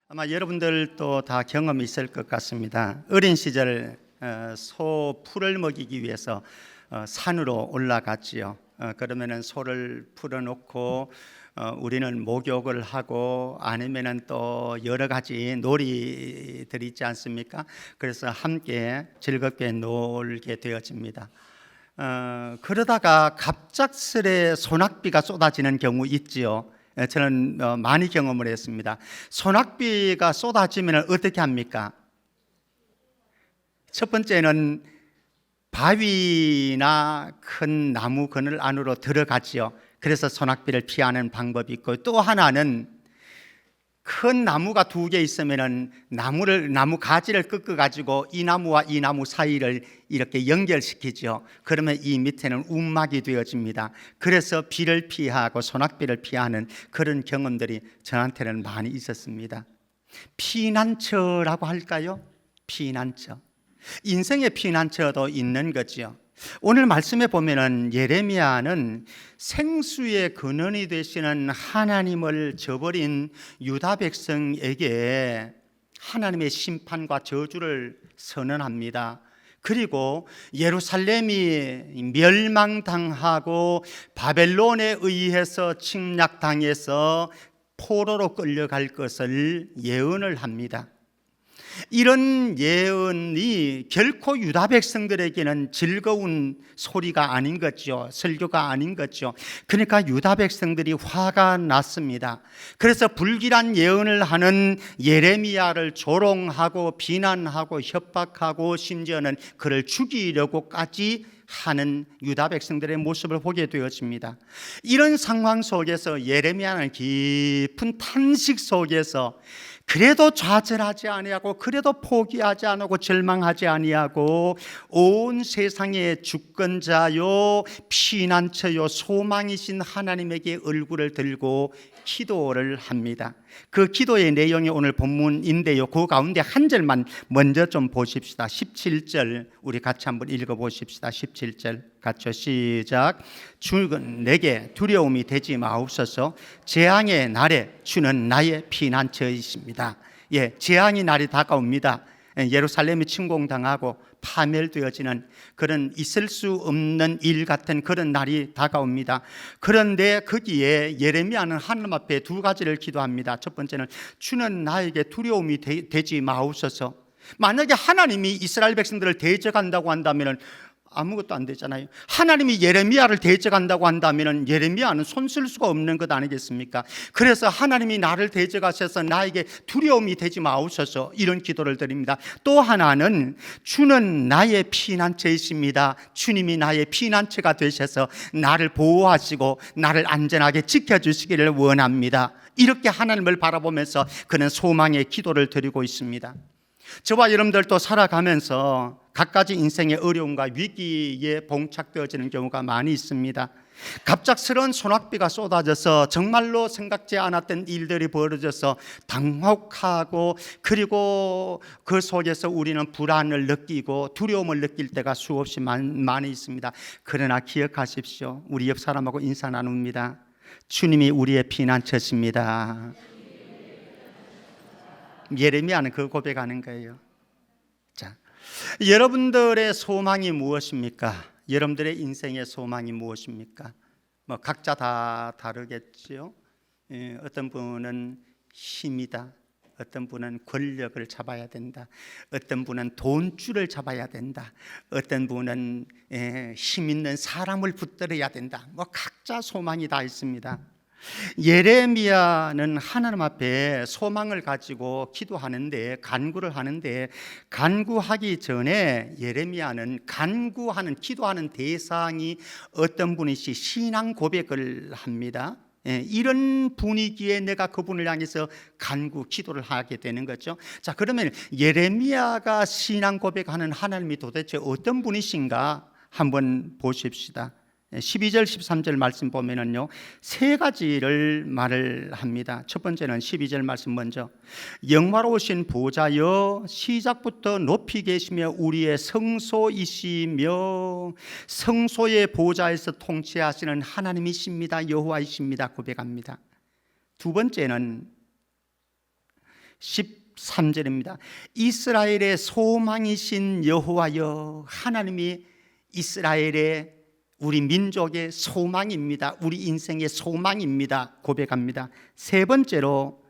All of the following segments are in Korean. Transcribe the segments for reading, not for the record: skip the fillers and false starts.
아마 여러분들도 다 경험이 있을 것 같습니다. 어린 시절 소 풀을 먹이기 위해서 산으로 올라갔지요. 그러면은 소를 풀어놓고 우리는 목욕을 하고 아니면은 또 여러 가지 놀이들이 있지 않습니까? 그래서 함께 즐겁게 놀게 되어집니다. 그러다가 갑작스레 소낙비가 쏟아지는 경우 있지요. 저는 많이 경험을 했습니다. 소낙비가 쏟아지면 어떻게 합니까? 첫 번째는 바위나 큰 나무 그늘 안으로 들어가지요. 그래서 소낙비를 피하는 방법이 있고, 또 하나는 큰 나무가 두 개 있으면은 나무 가지를 꺾어 가지고 이 나무와 이 나무 사이를 이렇게 연결시키죠. 그러면 이 밑에는 움막이 되어집니다. 그래서 비를 피하고 소낙비를 피하는 그런 경험들이 저한테는 많이 있었습니다. 피난처라고 할까요? 피난처. 인생의 피난처도 있는 거지요. 오늘 말씀에 보면은 예레미야는 생수의 근원이 되시는 하나님을 저버린 유다 백성에게 하나님의 심판과 저주를 선언합니다. 그리고 예루살렘이 멸망당하고 바벨론에 의해서 침략당해서 포로로 끌려갈 것을 예언을 합니다. 이런 예언이 결코 유다 백성들에게는 즐거운 소리가 아닌 거죠. 설교가 아닌 거죠. 그러니까 유다 백성들이 화가 났습니다. 그래서 불길한 예언을 하는 예레미야를 조롱하고 비난하고 협박하고 심지어는 그를 죽이려고까지 하는 유다 백성들의 모습을 보게 되었습니다. 이런 상황 속에서 예레미야는 깊은 탄식 속에서 그래도 좌절하지 아니하고 그래도 포기하지 않고 절망하지 아니하고 온 세상의 주권자요 피난처요 소망이신 하나님에게 얼굴을 들고 기도를 합니다. 그 기도의 내용이 오늘 본문인데요, 그 가운데 한 절만 먼저 좀 보십시다. 17절 우리 같이 한번 읽어보십시다. 17절 같이 시작. 주는 내게 두려움이 되지 마옵소서. 재앙의 날에 주는 나의 피난처이십니다. 재앙의 날이 다가옵니다. 예루살렘이 침공당하고 파멸되어지는 그런 있을 수 없는 일 같은 그런 날이 다가옵니다. 그런데 거기에 예레미야는 하나님 앞에 두 가지를 기도합니다. 첫 번째는 주는 나에게 두려움이 되지 마옵소서. 만약에 하나님이 이스라엘 백성들을 대적한다고 한다면 아무것도 안 되잖아요. 하나님이 예레미야를 대적한다고 한다면 예레미야는 손 쓸 수가 없는 것 아니겠습니까? 그래서 하나님이 나를 대적하셔서 나에게 두려움이 되지 마옵소서, 이런 기도를 드립니다. 또 하나는 주는 나의 피난처이십니다. 주님이 나의 피난처가 되셔서 나를 보호하시고 나를 안전하게 지켜주시기를 원합니다. 이렇게 하나님을 바라보면서 그는 소망의 기도를 드리고 있습니다. 저와 여러분들도 살아가면서 갖가지 인생의 어려움과 위기에 봉착되어지는 경우가 많이 있습니다. 갑작스러운 소낙비가 쏟아져서 정말로 생각지 않았던 일들이 벌어져서 당혹하고, 그리고 그 속에서 우리는 불안을 느끼고 두려움을 느낄 때가 수없이 많이 있습니다. 그러나 기억하십시오. 우리 옆 사람하고 인사 나눕니다. 주님이 우리의 피난처십니다. 예레미야는 그 고백하는 거예요. 자, 여러분들의 소망이 무엇입니까? 여러분들의 인생의 소망이 무엇입니까? 각자 다 다르겠죠. 어떤 분은 힘이다. 어떤 분은 권력을 잡아야 된다. 어떤 분은 돈줄을 잡아야 된다. 어떤 분은 힘 있는 사람을 붙들어야 된다. 각자 소망이 다 있습니다. 예레미야는 하나님 앞에 소망을 가지고 기도하는데, 간구를 하는데, 간구하기 전에 예레미야는 기도하는 대상이 어떤 분이시 신앙 고백을 합니다. 이런 분위기에 내가 그분을 향해서 기도를 하게 되는 거죠. 자, 그러면 예레미야가 신앙 고백하는 하나님이 도대체 어떤 분이신가 한번 보십시다. 12절 13절 말씀 보면은요, 세 가지를 말을 합니다. 첫 번째는 12절 말씀 먼저, 영화로우신 보좌여 시작부터 높이 계시며 우리의 성소이시며 성소의 보좌에서 통치하시는 하나님이십니다. 여호와이십니다. 고백합니다. 두 번째는 13절입니다. 이스라엘의 소망이신 여호와여, 하나님이 이스라엘의 우리 민족의 소망입니다. 우리 인생의 소망입니다. 고백합니다. 세 번째로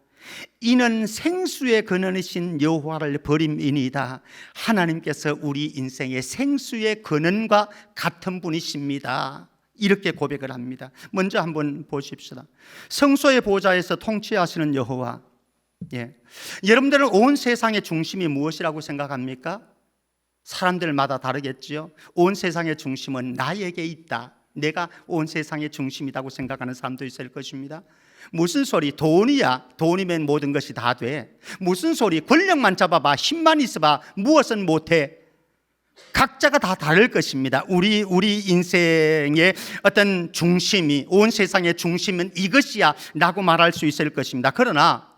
이는 생수의 근원이신 여호와를 버림이니이다. 하나님께서 우리 인생의 생수의 근원과 같은 분이십니다. 이렇게 고백을 합니다. 먼저 한번 보십시다. 성소의 보좌에서 통치하시는 여호와. 여러분들은 온 세상의 중심이 무엇이라고 생각합니까? 사람들마다 다르겠죠. 온 세상의 중심은 나에게 있다. 내가 온 세상의 중심이라고 생각하는 사람도 있을 것입니다. 무슨 소리? 돈이야. 돈이면 모든 것이 다 돼. 무슨 소리? 권력만 잡아봐. 힘만 있어봐. 무엇은 못해. 각자가 다 다를 것입니다. 우리 인생의 어떤 중심이, 온 세상의 중심은 이것이야 라고 말할 수 있을 것입니다. 그러나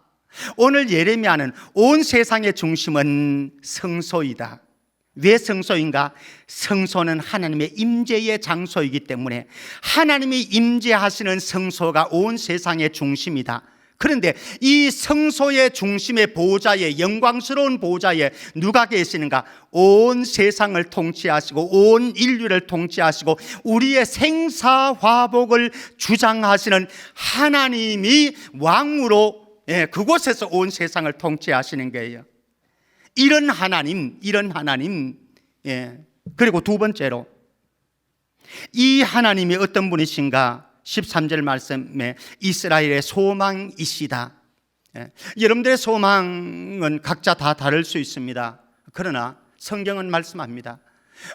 오늘 예레미야는 온 세상의 중심은 성소이다. 왜 성소인가? 성소는 하나님의 임재의 장소이기 때문에 하나님이 임재하시는 성소가 온 세상의 중심이다. 그런데 이 성소의 중심의 보좌에, 영광스러운 보좌에 누가 계시는가? 온 세상을 통치하시고 온 인류를 통치하시고 우리의 생사화복을 주장하시는 하나님이 왕으로 그곳에서 온 세상을 통치하시는 거예요. 이런 하나님. 그리고 두 번째로 이 하나님이 어떤 분이신가? 13절 말씀에 이스라엘의 소망이시다. 여러분들의 소망은 각자 다 다를 수 있습니다. 그러나 성경은 말씀합니다.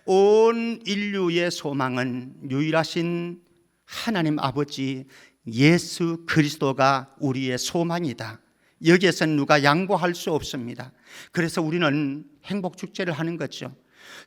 온 인류의 소망은 유일하신 하나님 아버지 예수 그리스도가 우리의 소망이다. 여기에서는 누가 양보할 수 없습니다. 그래서 우리는 행복축제를 하는 거죠.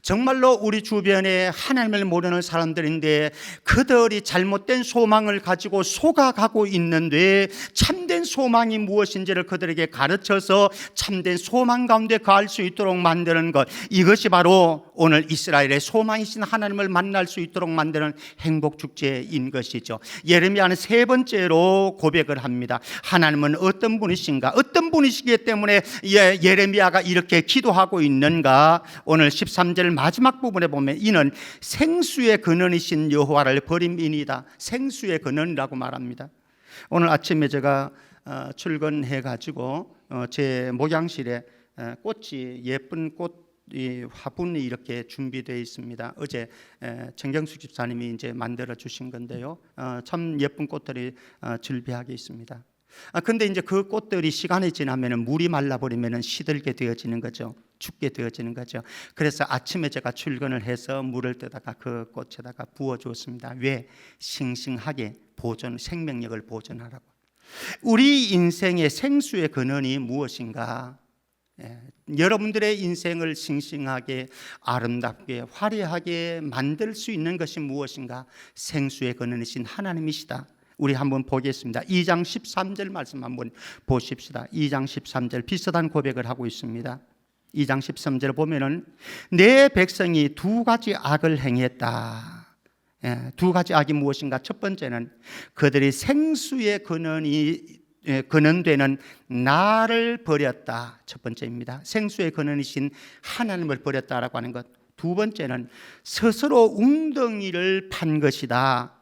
정말로 우리 주변에 하나님을 모르는 사람들인데 그들이 잘못된 소망을 가지고 속아가고 있는데 참된 소망이 무엇인지를 그들에게 가르쳐서 참된 소망 가운데 거할 수 있도록 만드는 것, 이것이 바로 오늘 이스라엘의 소망이신 하나님을 만날 수 있도록 만드는 행복축제인 것이죠. 예레미야는 세 번째로 고백을 합니다. 하나님은 어떤 분이신가? 어떤 분이시기 때문에 예레미야가 이렇게 기도하고 있는가? 오늘 13절 마지막 부분에 보면 이는 생수의 근원이신 여호와를 버림이니이다. 생수의 근원이라고 말합니다. 오늘 아침에 제가 출근해 가지고 제 목양실에 꽃이, 예쁜 꽃 화분이 이렇게 준비되어 있습니다. 어제 정경숙 집사님이 이제 만들어 주신 건데요. 참 예쁜 꽃들이 즐비하게 있습니다. 근데 이제 그 꽃들이 시간이 지나면 물이 말라버리면 시들게 되어지는 거죠. 죽게 되어지는 거죠. 그래서 아침에 제가 출근을 해서 물을 떠다가 그 꽃에다가 부어주었습니다. 왜? 싱싱하게 생명력을 보존하라고. 우리 인생의 생수의 근원이 무엇인가? 여러분들의 인생을 싱싱하게, 아름답게, 화려하게 만들 수 있는 것이 무엇인가? 생수의 근원이신 하나님이시다. 우리 한번 보겠습니다. 2장 13절 말씀 한번 보십시다. 2장 13절 비슷한 고백을 하고 있습니다. 2장 13절 보면은 내 백성이 두 가지 악을 행했다. 두 가지 악이 무엇인가? 첫 번째는 그들이 생수의 근원되는 나를 버렸다. 첫 번째입니다. 생수의 근원이신 하나님을 버렸다라고 하는 것. 두 번째는 스스로 웅덩이를 판 것이다.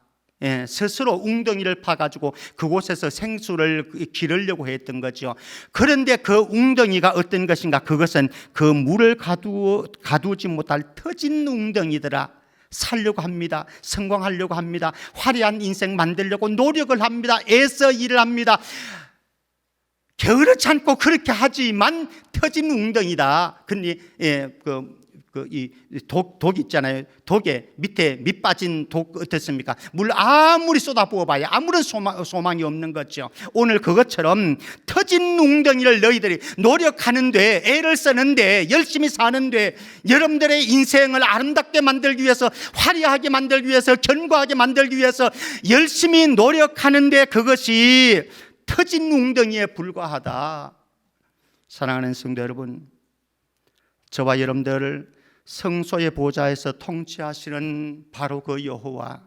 스스로 웅덩이를 파가지고 그곳에서 생수를 기르려고 했던 거죠. 그런데 그 웅덩이가 어떤 것인가? 그것은 그 물을 가두지 못할 터진 웅덩이더라. 살려고 합니다. 성공하려고 합니다. 화려한 인생 만들려고 노력을 합니다. 애써 일을 합니다. 게으르지 않고 그렇게 하지만 터진 웅덩이다. 근데 독 있잖아요. 독에 밑에 밑 빠진 독 어떻습니까? 물 아무리 쏟아부어봐야 아무런 소망이 없는 거죠. 오늘 그것처럼 터진 웅덩이를 너희들이 노력하는데, 애를 쓰는데, 열심히 사는데, 여러분들의 인생을 아름답게 만들기 위해서, 화려하게 만들기 위해서, 견고하게 만들기 위해서 열심히 노력하는데 그것이 터진 웅덩이에 불과하다. 사랑하는 성도 여러분, 저와 여러분들을 성소의 보좌에서 통치하시는 바로 그 여호와,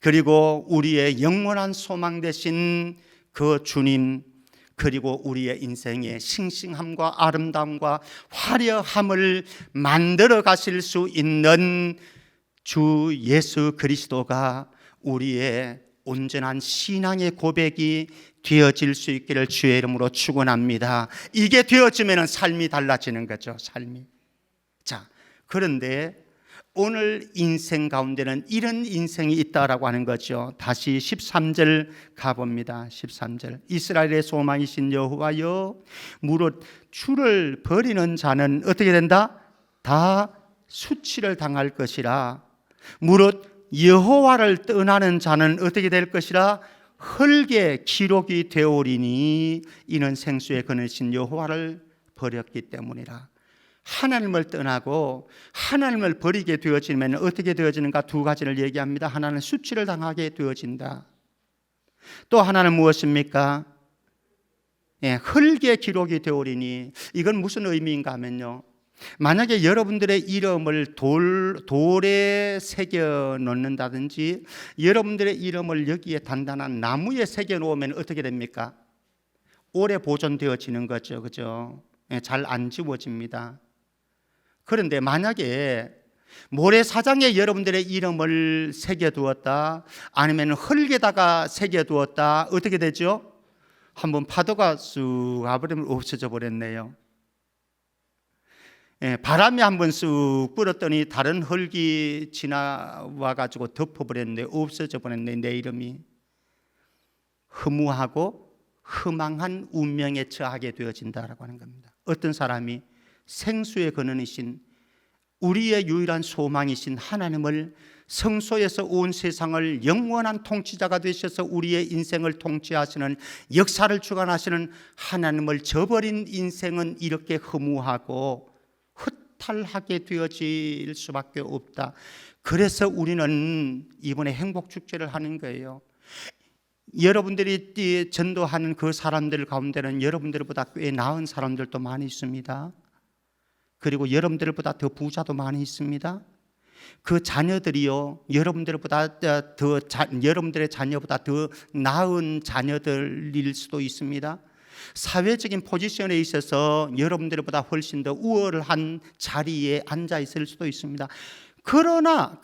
그리고 우리의 영원한 소망 되신 그 주님, 그리고 우리의 인생의 싱싱함과 아름다움과 화려함을 만들어 가실 수 있는 주 예수 그리스도가 우리의 온전한 신앙의 고백이 되어질 수 있기를 주의 이름으로 축원합니다. 이게 되어지면 삶이 달라지는 거죠. 삶이. 자, 그런데 오늘 인생 가운데는 이런 인생이 있다라고 하는 거죠. 다시 13절 가봅니다. 13절. 이스라엘의 소망이신 여호와여, 무릇 주를 버리는 자는 어떻게 된다? 다 수치를 당할 것이라. 무릇 여호와를 떠나는 자는 어떻게 될 것이라? 흙의 기록이 되오리니 이는 생수의 그늘이신 여호와를 버렸기 때문이라. 하나님을 떠나고 하나님을 버리게 되어지면 어떻게 되어지는가? 두 가지를 얘기합니다. 하나는 수치를 당하게 되어진다. 또 하나는 무엇입니까? 흙의 기록이 되오리니, 이건 무슨 의미인가 하면요, 만약에 여러분들의 이름을 돌에 새겨 놓는다든지 여러분들의 이름을 여기에 단단한 나무에 새겨 놓으면 어떻게 됩니까? 오래 보존되어지는 거죠. 그죠? 잘 안 지워집니다. 그런데 만약에 모래사장에 여러분들의 이름을 새겨두었다, 아니면 흙에다가 새겨두었다, 어떻게 되죠? 한번 파도가 쑥 와버리면 없어져 버렸네요. 바람이 한번 쑥 불었더니 다른 흙이 지나와가지고 덮어버렸는데, 없어져 버렸네. 내 이름이 허무하고 허망한 운명에 처하게 되어진다라고 하는 겁니다. 어떤 사람이 생수의 근원이신 우리의 유일한 소망이신 하나님을, 성소에서 온 세상을 영원한 통치자가 되셔서 우리의 인생을 통치하시는, 역사를 주관하시는 하나님을 저버린 인생은 이렇게 허무하고 허탈하게 되어질 수밖에 없다. 그래서 우리는 이번에 행복축제를 하는 거예요. 여러분들이 전도하는 그 사람들 가운데는 여러분들보다 꽤 나은 사람들도 많이 있습니다. 그리고 여러분들보다 더 부자도 많이 있습니다. 그 자녀들이요, 여러분들의 자녀보다 더 나은 자녀들일 수도 있습니다. 사회적인 포지션에 있어서 여러분들보다 훨씬 더 우월한 자리에 앉아 있을 수도 있습니다. 그러나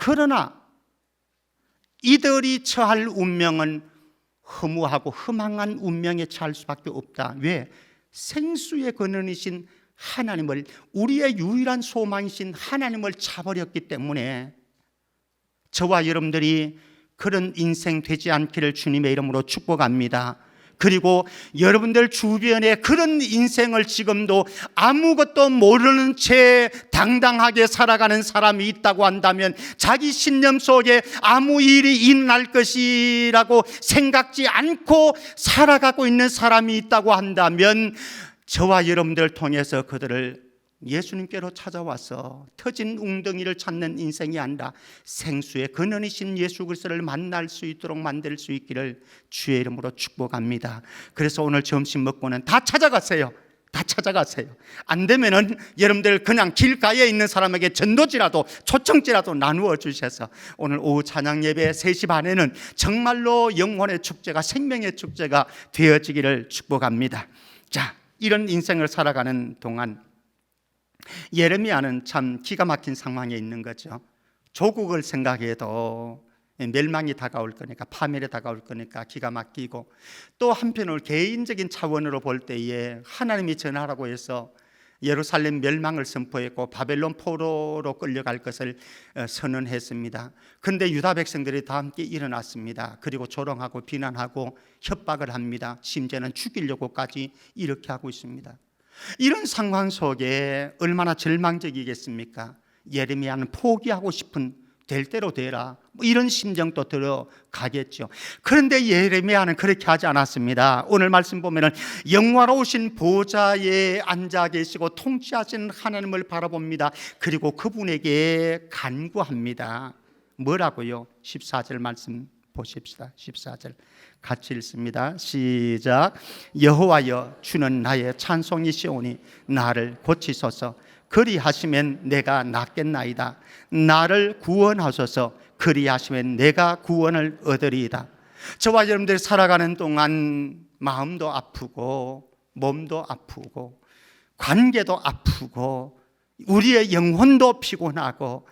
이들이 처할 운명은 허무하고 허망한 운명에 처할 수밖에 없다. 왜? 생수의 근원이신 하나님을, 우리의 유일한 소망이신 하나님을 차버렸기 때문에 저와 여러분들이 그런 인생 되지 않기를 주님의 이름으로 축복합니다. 그리고 여러분들 주변에 그런 인생을 지금도 아무것도 모르는 채 당당하게 살아가는 사람이 있다고 한다면, 자기 신념 속에 아무 일이 일어날 것이라고 생각지 않고 살아가고 있는 사람이 있다고 한다면, 저와 여러분들을 통해서 그들을 예수님께로 찾아와서 터진 웅덩이를 찾는 인생이 아니라 생수의 근원이신 예수 그리스도를 만날 수 있도록 만들 수 있기를 주의 이름으로 축복합니다. 그래서 오늘 점심 먹고는 다 찾아가세요. 다 찾아가세요. 안 되면은 여러분들 그냥 길가에 있는 사람에게 전도지라도, 초청지라도 나누어 주셔서 오늘 오후 찬양 예배 3시 반에는 정말로 영혼의 축제가, 생명의 축제가 되어지기를 축복합니다. 자, 이런 인생을 살아가는 동안 예레미야는 참 기가 막힌 상황에 있는 거죠. 조국을 생각해도 멸망이 다가올 거니까, 파멸이 다가올 거니까 기가 막히고, 또 한편으로 개인적인 차원으로 볼 때에 하나님이 전하라고 해서 예루살렘 멸망을 선포했고 바벨론 포로로 끌려갈 것을 선언했습니다. 그런데 유다 백성들이 다 함께 일어났습니다. 그리고 조롱하고 비난하고 협박을 합니다. 심지어는 죽이려고까지 이렇게 하고 있습니다. 이런 상황 속에 얼마나 절망적이겠습니까? 예레미야는 포기하고 싶은, 될 대로 되라, 이런 심정도 들어가겠죠. 그런데 예레미야는 그렇게 하지 않았습니다. 오늘 말씀 보면은 영화로우신 보좌에 앉아 계시고 통치하시는 하나님을 바라봅니다. 그리고 그분에게 간구합니다. 뭐라고요? 14절 말씀 보십시다. 14절 같이 읽습니다. 시작. 여호와여, 주는 나의 찬송이시오니 나를 고치소서. 그리하시면 내가 낫겠나이다. 나를 구원하소서. 그리하시면 내가 구원을 얻으리이다. 저와 여러분들이 살아가는 동안 마음도 아프고 몸도 아프고 관계도 아프고 우리의 영혼도 피곤하고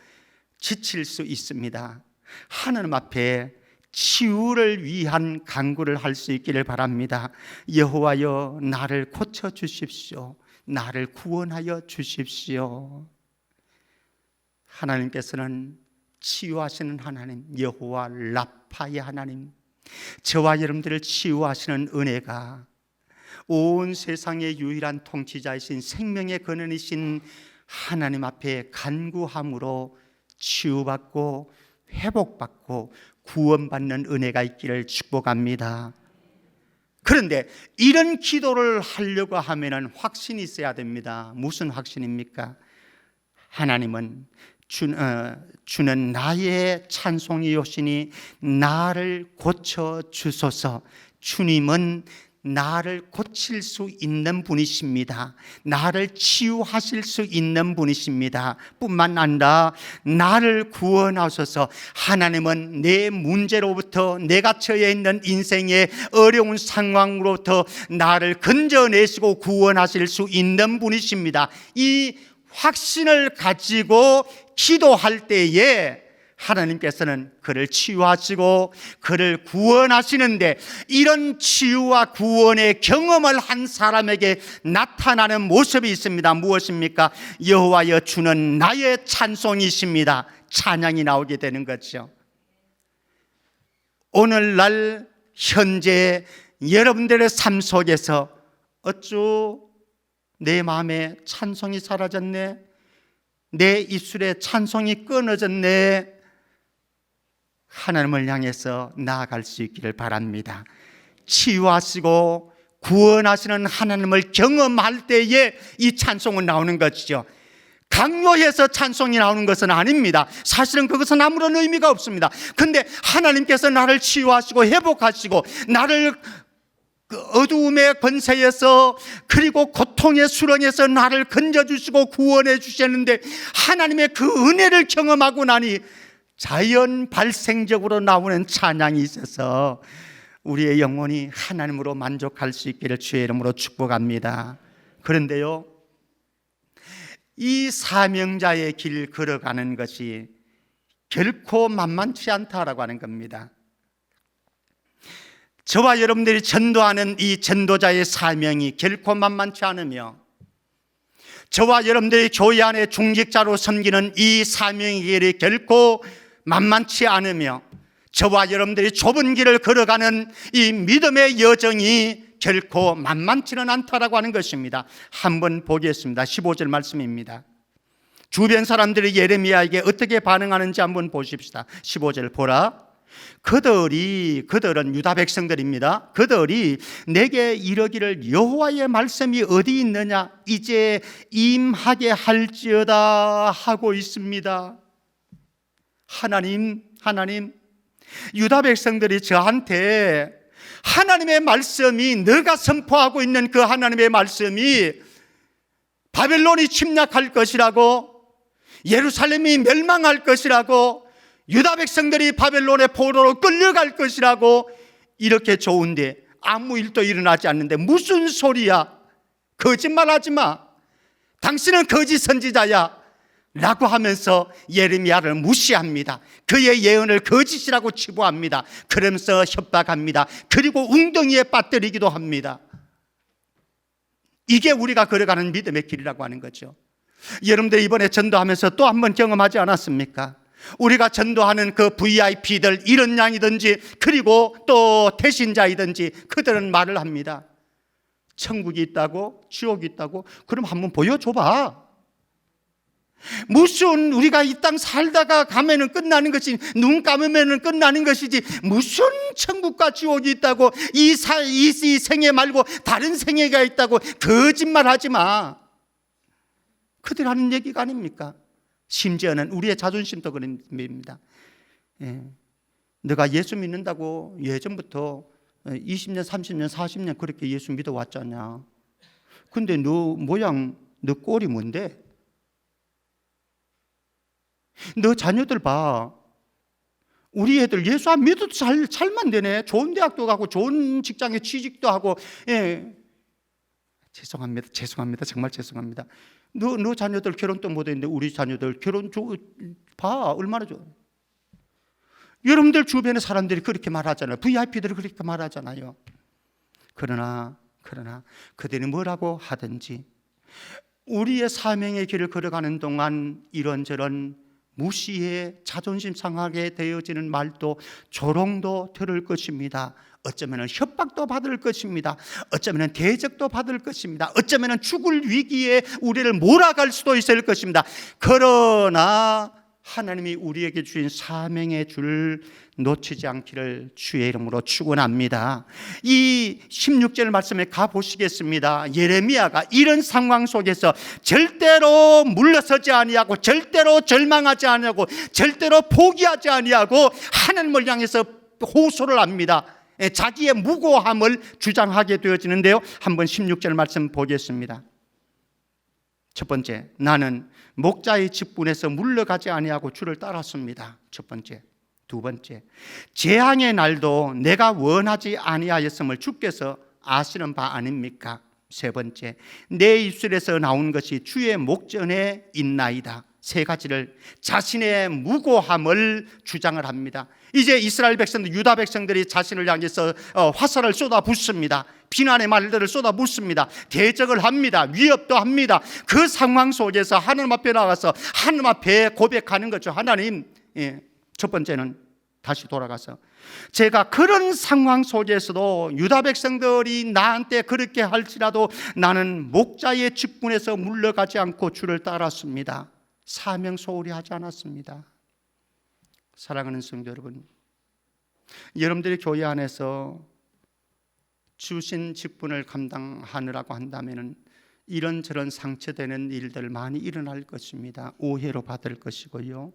지칠 수 있습니다. 하나님 앞에 치유를 위한 간구를 할 수 있기를 바랍니다. 여호와여, 나를 고쳐 주십시오. 나를 구원하여 주십시오. 하나님께서는 치유하시는 하나님, 여호와 라파의 하나님, 저와 여러분들을 치유하시는 은혜가 온 세상의 유일한 통치자이신 생명의 근원이신 하나님 앞에 간구함으로 치유받고 회복받고 구원받는 은혜가 있기를 축복합니다. 그런데 이런 기도를 하려고 하면 확신이 있어야 됩니다. 무슨 확신입니까? 하나님은 주는 나의 찬송이오시니 나를 고쳐 주소서. 주님은 나를 고칠 수 있는 분이십니다. 나를 치유하실 수 있는 분이십니다. 뿐만 아니라 나를 구원하셔서 하나님은 내 문제로부터 내가 처해 있는 인생의 어려운 상황으로부터 나를 건져내시고 구원하실 수 있는 분이십니다. 이 확신을 가지고 기도할 때에 하나님께서는 그를 치유하시고 그를 구원하시는데, 이런 치유와 구원의 경험을 한 사람에게 나타나는 모습이 있습니다. 무엇입니까? 여호와여, 주는 나의 찬송이십니다. 찬양이 나오게 되는 거죠. 오늘날 현재 여러분들의 삶 속에서 어쭈 내 마음에 찬송이 사라졌네, 내 입술에 찬송이 끊어졌네, 하나님을 향해서 나아갈 수 있기를 바랍니다. 치유하시고 구원하시는 하나님을 경험할 때에 이 찬송은 나오는 것이죠. 강요해서 찬송이 나오는 것은 아닙니다. 사실은 그것은 아무런 의미가 없습니다. 근데 하나님께서 나를 치유하시고 회복하시고 나를 그 어두움의 권세에서 그리고 고통의 수렁에서 나를 건져주시고 구원해 주셨는데, 하나님의 그 은혜를 경험하고 나니 자연 발생적으로 나오는 찬양이 있어서 우리의 영혼이 하나님으로 만족할 수 있기를 주의 이름으로 축복합니다. 그런데요, 이 사명자의 길 걸어가는 것이 결코 만만치 않다라고 하는 겁니다. 저와 여러분들이 전도하는 이 전도자의 사명이 결코 만만치 않으며, 저와 여러분들이 교회 안에 중직자로 섬기는 이 사명의 길이 결코 만만치 않으며, 저와 여러분들이 좁은 길을 걸어가는 이 믿음의 여정이 결코 만만치는 않다라고 하는 것입니다. 한번 보겠습니다. 15절 말씀입니다. 주변 사람들이 예레미야에게 어떻게 반응하는지 한번 보십시다. 15절 보라. 그들은 유다 백성들입니다. 그들이 내게 이르기를 여호와의 말씀이 어디 있느냐, 이제 임하게 할지어다 하고 있습니다. 하나님, 유다 백성들이 저한테 하나님의 말씀이, 너가 선포하고 있는 그 하나님의 말씀이 바벨론이 침략할 것이라고, 예루살렘이 멸망할 것이라고, 유다 백성들이 바벨론의 포로로 끌려갈 것이라고 이렇게 좋은데 아무 일도 일어나지 않는데 무슨 소리야? 거짓말하지 마. 당신은 거짓 선지자야 라고 하면서 예레미야를 무시합니다. 그의 예언을 거짓이라고 치부합니다. 그러면서 협박합니다. 그리고 웅덩이에 빠뜨리기도 합니다. 이게 우리가 걸어가는 믿음의 길이라고 하는 거죠. 여러분들 이번에 전도하면서 또 한 번 경험하지 않았습니까? 우리가 전도하는 그 VIP들, 이런 양이든지 그리고 또 태신자이든지 그들은 말을 합니다. 천국이 있다고, 지옥이 있다고? 그럼 한번 보여줘봐. 무슨 우리가 이 땅 살다가 가면은 끝나는 것이, 눈 감으면은 끝나는 것이지, 무슨 천국과 지옥이 있다고, 이 생애 말고 다른 생애가 있다고 거짓말하지 마. 그들 하는 얘기가 아닙니까? 심지어는 우리의 자존심도 그런 겁니다. 너가 예수 믿는다고 예전부터 20년, 30년, 40년 그렇게 예수 믿어왔잖냐. 근데 너 모양, 너 꼴이 뭔데? 너 자녀들 봐. 우리 애들 예수 안 믿어도 잘만 되네. 좋은 대학도 가고 좋은 직장에 취직도 하고. 죄송합니다. 정말 죄송합니다. 너 자녀들 결혼도 못했는데 우리 자녀들 결혼 봐 얼마나 좋아. 여러분들 주변의 사람들이 그렇게 말하잖아요. VIP들이 그렇게 말하잖아요. 그러나 그들이 뭐라고 하든지 우리의 사명의 길을 걸어가는 동안 이런저런 무시해 자존심 상하게 되어지는 말도 조롱도 들을 것입니다. 어쩌면 협박도 받을 것입니다. 어쩌면 대적도 받을 것입니다. 어쩌면 죽을 위기에 우리를 몰아갈 수도 있을 것입니다. 그러나 하나님이 우리에게 주신 사명의 줄 놓치지 않기를 주의 이름으로 축원합니다. 이 16절 말씀에 가보시겠습니다. 예레미야가 이런 상황 속에서 절대로 물러서지 아니하고 절대로 절망하지 아니하고 절대로 포기하지 아니하고 하나님을 향해서 호소를 합니다. 자기의 무고함을 주장하게 되어지는데요. 한번 16절 말씀 보겠습니다. 첫 번째, 나는 목자의 직분에서 물러가지 아니하고 주를 따랐습니다. 첫 번째. 두 번째, 재앙의 날도 내가 원하지 아니하였음을 주께서 아시는 바 아닙니까? 세 번째, 내 입술에서 나온 것이 주의 목전에 있나이다. 세 가지를 자신의 무고함을 주장을 합니다. 이제 이스라엘 백성들, 유다 백성들이 자신을 향해서 화살을 쏟아붓습니다. 비난의 말들을 쏟아붓습니다. 대적을 합니다. 위협도 합니다. 그 상황 속에서 하나님 앞에 나가서 하나님 앞에 고백하는 거죠. 하나님, 첫 번째는 다시 돌아가서 제가 그런 상황 속에서도 유다 백성들이 나한테 그렇게 할지라도 나는 목자의 직분에서 물러가지 않고 주를 따랐습니다. 사명 소홀히 하지 않았습니다. 사랑하는 성도 여러분, 여러분들이 교회 안에서 주신 직분을 감당하느라고 한다면 이런저런 상처되는 일들 많이 일어날 것입니다. 오해로 받을 것이고요,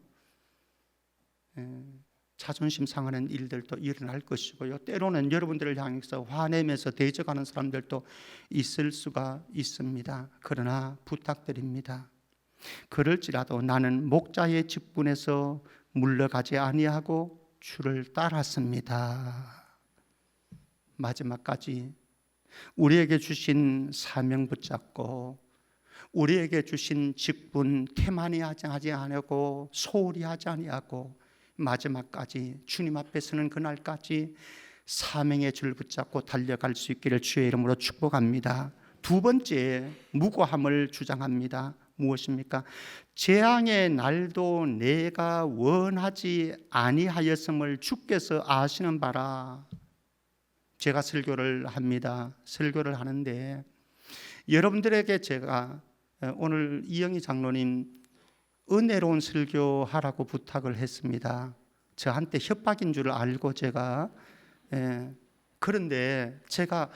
자존심 상하는 일들도 일어날 것이고요, 때로는 여러분들을 향해서 화내면서 대적하는 사람들도 있을 수가 있습니다. 그러나 부탁드립니다. 그럴지라도 나는 목자의 직분에서 물러가지 아니하고 주를 따랐습니다. 마지막까지 우리에게 주신 사명 붙잡고 우리에게 주신 직분 태만히 하지 아니하고 소홀히 하지 아니하고 마지막까지 주님 앞에 서는 그날까지 사명의 줄 붙잡고 달려갈 수 있기를 주의 이름으로 축복합니다. 두 번째, 무고함을 주장합니다. 무엇입니까? 재앙의 날도 내가 원하지 아니하였음을 주께서 아시는 바라. 제가 설교를 합니다. 설교를 하는데 여러분들에게 제가 오늘 이영희 장로님 은혜로운 설교하라고 부탁을 했습니다. 저한테 협박인 줄 알고 제가 그런데 제가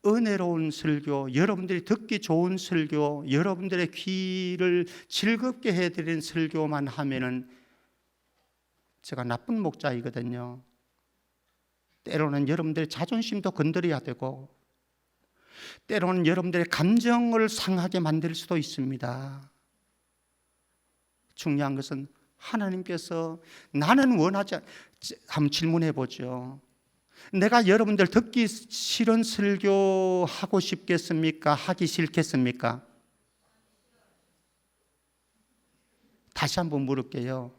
은혜로운 설교, 여러분들이 듣기 좋은 설교, 여러분들의 귀를 즐겁게 해드리는 설교만 하면은 제가 나쁜 목자이거든요. 때로는 여러분들의 자존심도 건드려야 되고 때로는 여러분들의 감정을 상하게 만들 수도 있습니다. 중요한 것은 하나님께서 나는 원하지 한번 질문해 보죠. 내가 여러분들 듣기 싫은 설교 하고 싶겠습니까? 하기 싫겠습니까? 다시 한번 물을게요.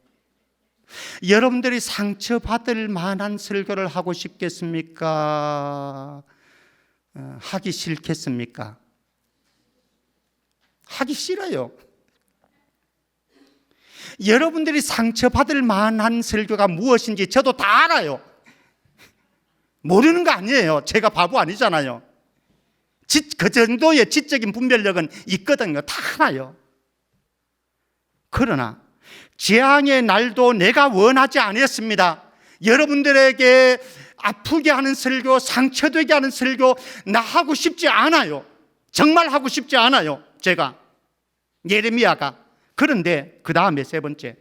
여러분들이 상처받을 만한 설교를 하고 싶겠습니까? 하기 싫겠습니까? 하기 싫어요. 여러분들이 상처받을 만한 설교가 무엇인지 저도 다 알아요. 모르는 거 아니에요. 제가 바보 아니잖아요. 그 정도의 지적인 분별력은 있거든요. 다 알아요. 그러나 재앙의 날도 내가 원하지 않았습니다. 여러분들에게 아프게 하는 설교, 상처되게 하는 설교 나 하고 싶지 않아요. 정말 하고 싶지 않아요. 제가 예레미야가. 그런데 그 다음에 세 번째,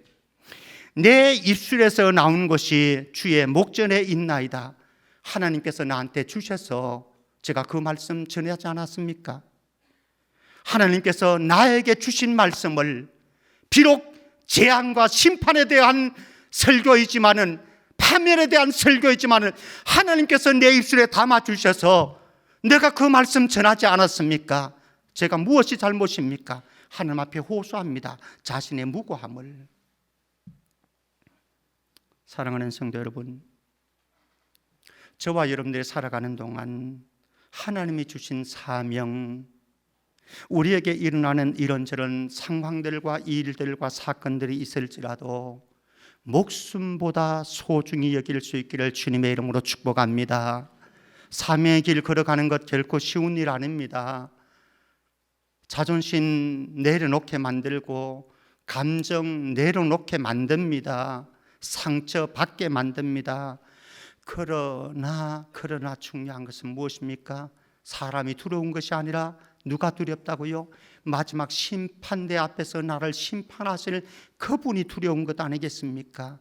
내 입술에서 나온 것이 주의 목전에 있나이다. 하나님께서 나한테 주셔서 제가 그 말씀 전하지 않았습니까? 하나님께서 나에게 주신 말씀을 비록 재앙과 심판에 대한 설교이지만은 파멸에 대한 설교이지만 하나님께서 내 입술에 담아주셔서 내가 그 말씀 전하지 않았습니까? 제가 무엇이 잘못입니까? 하나님 앞에 호소합니다. 자신의 무고함을. 사랑하는 성도 여러분, 저와 여러분들이 살아가는 동안 하나님이 주신 사명, 우리에게 일어나는 이런저런 상황들과 일들과 사건들이 있을지라도 목숨보다 소중히 여길 수 있기를 주님의 이름으로 축복합니다. 사명의 길 걸어가는 것 결코 쉬운 일 아닙니다. 자존심 내려놓게 만들고 감정 내려놓게 만듭니다. 상처받게 만듭니다. 그러나 중요한 것은 무엇입니까? 사람이 두려운 것이 아니라 누가 두렵다고요? 마지막 심판대 앞에서 나를 심판하실 그분이 두려운 것 아니겠습니까?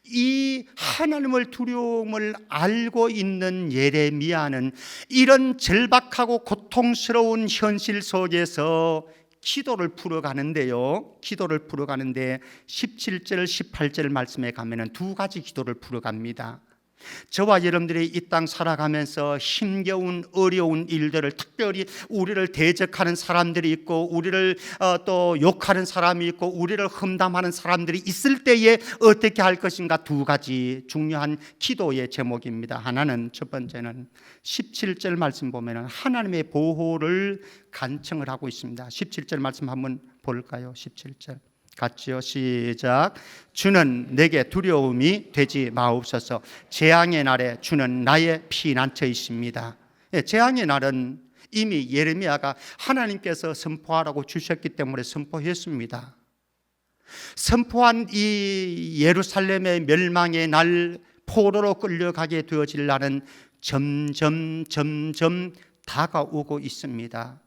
이 하나님을 두려움을 알고 있는 예레미야는 이런 절박하고 고통스러운 현실 속에서 기도를 풀어가는데요. 기도를 풀어가는데 17절, 18절 말씀에 가면은 두 가지 기도를 풀어갑니다. 저와 여러분들이 이 땅 살아가면서 힘겨운 어려운 일들을, 특별히 우리를 대적하는 사람들이 있고 우리를 또 욕하는 사람이 있고 우리를 험담하는 사람들이 있을 때에 어떻게 할 것인가, 두 가지 중요한 기도의 제목입니다. 하나는, 첫 번째는 17절 말씀 보면 하나님의 보호를 간청을 하고 있습니다. 17절 말씀 한번 볼까요? 17절 같이요. 시작. 주는 내게 두려움이 되지 마옵소서. 재앙의 날에 주는 나의 피난처이십니다. 재앙의 날은 이미 예레미야가 하나님께서 선포하라고 주셨기 때문에 선포했습니다. 선포한 이 예루살렘의 멸망의 날, 포로로 끌려가게 되어질 날은 점점 다가오고 있습니다.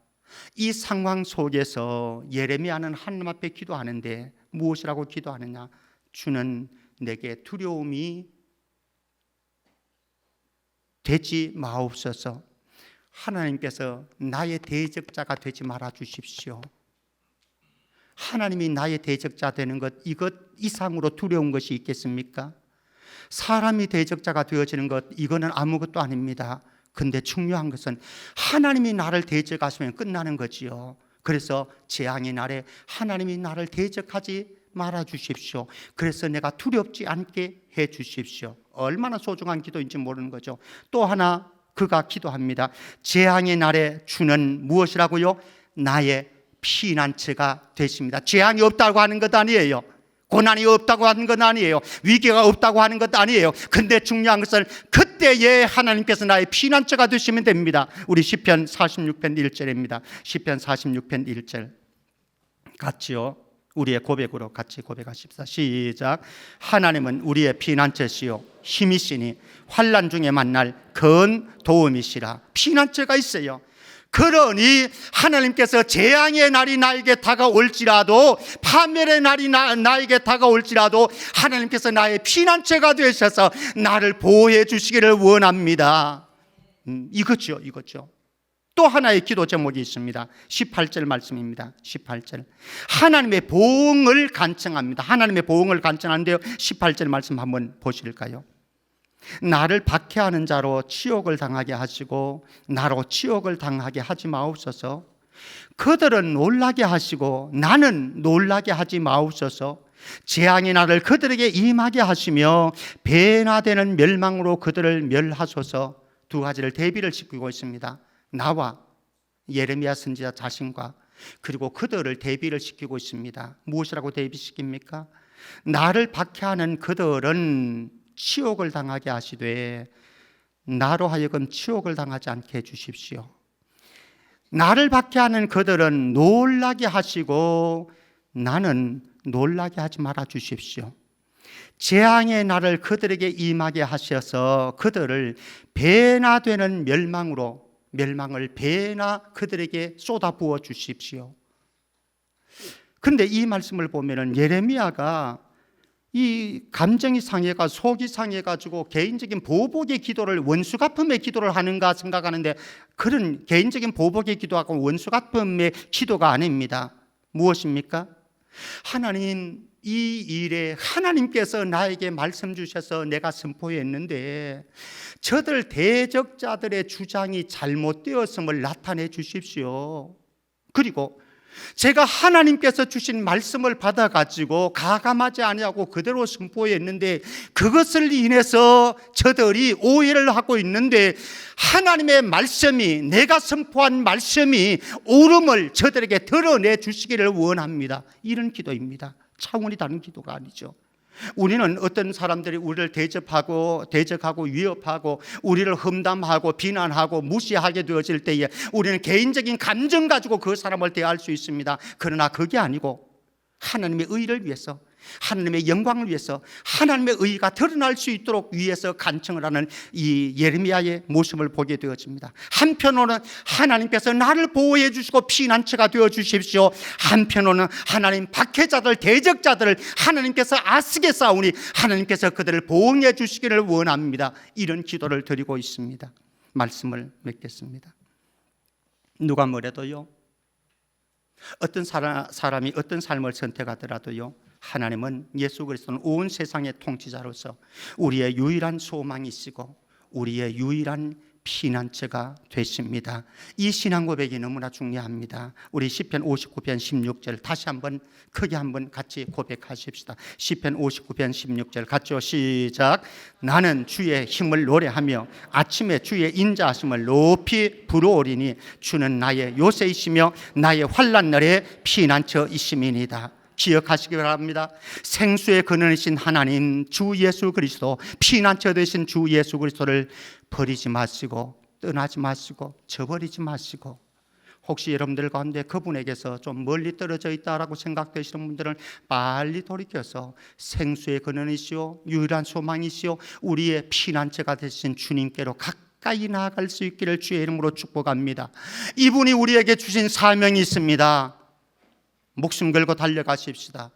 이 상황 속에서 예레미야는 하나님 앞에 기도하는데 무엇이라고 기도하느냐? 주는 내게 두려움이 되지 마옵소서. 하나님께서 나의 대적자가 되지 말아 주십시오. 하나님이 나의 대적자 되는 것, 이것 이상으로 두려운 것이 있겠습니까? 사람이 대적자가 되어지는 것, 이거는 아무것도 아닙니다. 근데 중요한 것은 하나님이 나를 대적하시면 끝나는 거지요. 그래서 재앙의 날에 하나님이 나를 대적하지 말아 주십시오. 그래서 내가 두렵지 않게 해 주십시오. 얼마나 소중한 기도인지 모르는 거죠. 또 하나 그가 기도합니다. 재앙의 날에 주는 무엇이라고요? 나의 피난처가 되십니다. 재앙이 없다고 하는 것 아니에요. 고난이 없다고 하는 건 아니에요. 위기가 없다고 하는 것도 아니에요. 근데 중요한 것은 그때에 하나님께서 나의 피난처가 되시면 됩니다. 우리 시편 46편 1절입니다. 시편 46편 1절 같이요. 우리의 고백으로 같이 고백하십시다. 시작. 하나님은 우리의 피난처시요 힘이시니 환난 중에 만날 큰 도움이시라. 피난처가 있어요. 그러니 하나님께서 재앙의 날이 나에게 다가올지라도, 파멸의 날이 나에게 다가올지라도 하나님께서 나의 피난처가 되셔서 나를 보호해 주시기를 원합니다. 이거죠. 또 하나의 기도 제목이 있습니다. 18절 말씀입니다. 18절. 하나님의 보응을 간청합니다. 하나님의 보응을 간청하는데요. 18절 말씀 한번 보실까요? 나를 박해하는 자로 치욕을 당하게 하시고 나로 치욕을 당하게 하지 마옵소서. 그들은 놀라게 하시고 나는 놀라게 하지 마옵소서. 재앙의 날을 그들에게 임하게 하시며 배나 되는 멸망으로 그들을 멸하소서. 두 가지를 대비를 시키고 있습니다. 나와 예레미야 선지자 자신과, 그리고 그들을 대비를 시키고 있습니다. 무엇이라고 대비시킵니까? 나를 박해하는 그들은 치욕을 당하게 하시되 나로 하여금 치욕을 당하지 않게 해주십시오. 나를 박해하는 그들은 놀라게 하시고 나는 놀라게 하지 말아 주십시오. 재앙의 날을 그들에게 임하게 하셔서 그들을 배나 되는 멸망을 배나 그들에게 쏟아부어 주십시오. 그런데 이 말씀을 보면은 예레미야가 이 감정이 상해가 속이 상해가지고 개인적인 보복의 기도를, 원수 갚음의 기도를 하는가 생각하는데 그런 개인적인 보복의 기도하고 원수 갚음의 기도가 아닙니다. 무엇입니까? 하나님, 이 일에 하나님께서 나에게 말씀 주셔서 내가 선포했는데 저들 대적자들의 주장이 잘못되었음을 나타내 주십시오. 그리고 제가 하나님께서 주신 말씀을 받아가지고 가감하지 아니하고 그대로 선포했는데 그것을 인해서 저들이 오해를 하고 있는데 하나님의 말씀이, 내가 선포한 말씀이 옳음을 저들에게 드러내 주시기를 원합니다. 이런 기도입니다. 차원이 다른 기도가 아니죠. 우리는 어떤 사람들이 우리를 대적하고 위협하고 우리를 험담하고 비난하고 무시하게 되어질 때에 우리는 개인적인 감정 가지고 그 사람을 대할 수 있습니다. 그러나 그게 아니고 하나님의 의를 위해서, 하나님의 영광을 위해서, 하나님의 의가 드러날 수 있도록 위해서 간청을 하는 이 예레미야의 모습을 보게 되어집니다. 한편으로는 하나님께서 나를 보호해 주시고 피난처가 되어 주십시오. 한편으로는 하나님 박해자들, 대적자들을 하나님께서 아쓰게 싸우니 하나님께서 그들을 보호해 주시기를 원합니다. 이런 기도를 드리고 있습니다. 말씀을 맺겠습니다. 누가 뭐래도요, 어떤 사람이 어떤 삶을 선택하더라도요, 하나님은, 예수 그리스도는 온 세상의 통치자로서 우리의 유일한 소망이시고 우리의 유일한 피난처가 되십니다. 이 신앙 고백이 너무나 중요합니다. 우리 시편 59편 16절 다시 한번 크게 한번 같이 고백하십시다. 시편 59편 16절 같이요. 시작. 나는 주의 힘을 노래하며 아침에 주의 인자하심을 높이 부르오리니 주는 나의 요새이시며 나의 환난 날의 피난처이심이니이다. 기억하시기 바랍니다. 생수의 근원이신 하나님 주 예수 그리스도, 피난처 되신 주 예수 그리스도를 버리지 마시고 떠나지 마시고 저버리지 마시고, 혹시 여러분들 가운데 그분에게서 좀 멀리 떨어져 있다라고 생각되시는 분들은 빨리 돌이켜서 생수의 근원이시오, 유일한 소망이시오, 우리의 피난처가 되신 주님께로 가까이 나아갈 수 있기를 주의 이름으로 축복합니다. 이분이 우리에게 주신 사명이 있습니다. 목숨 걸고 달려가십시다.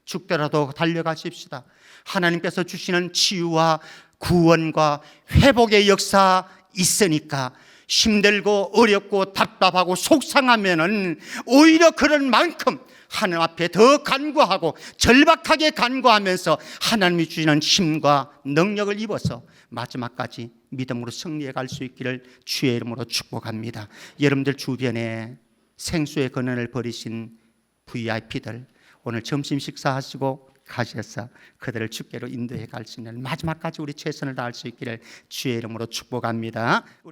죽더라도 달려가십시다. 하나님께서 주시는 치유와 구원과 회복의 역사 있으니까 힘들고 어렵고 답답하고 속상하면은 오히려 그런 만큼 하나님 앞에 더 간구하고 절박하게 간구하면서 하나님이 주시는 힘과 능력을 입어서 마지막까지 믿음으로 승리해 갈 수 있기를 주의 이름으로 축복합니다. 여러분들 주변에 생수의 근원을 버리신 VIP들 오늘 점심 식사하시고 가셔서 그들을 주께로 인도해 갈 수 있는 마지막까지 우리 최선을 다할 수 있기를 주의 이름으로 축복합니다.